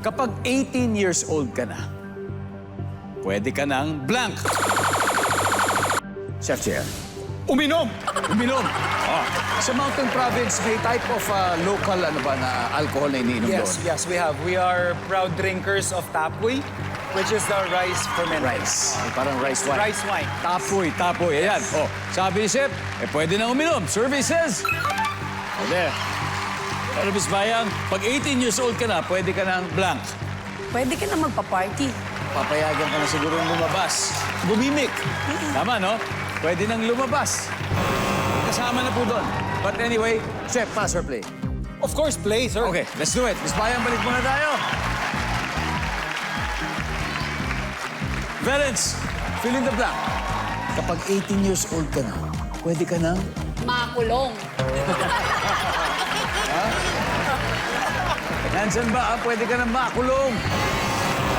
Kapag 18 years old ka na, pwede ka ng blank. Chef Chair. Uminom! Uminom. Sa Mountain Province, may type of local na alcohol na iniinom doon? Yes, we have. We are proud drinkers of tapoy, which is the rice fermented. Rice. Parang rice wine. Rice wine. Tapoy. Ayan. Sabi ni Chef, pwede na uminom. Services. There. Pero Miss Bayang, pag 18 years old ka na, pwede ka ng blank. Pwede ka na magpa-party. Papayagan ka na siguro lumabas. Gumimik. Tama, no? Pwede nang lumabas. Kasama na po doon. But anyway, Chef, pass or play? Of course, play, sir. Okay, let's do it. Miss Bayang, balik muna tayo. Valence, fill in the blank. Kapag 18 years old ka na, pwede ka ng... Makulong. Nandyan ba? Pwede ka ng makulong.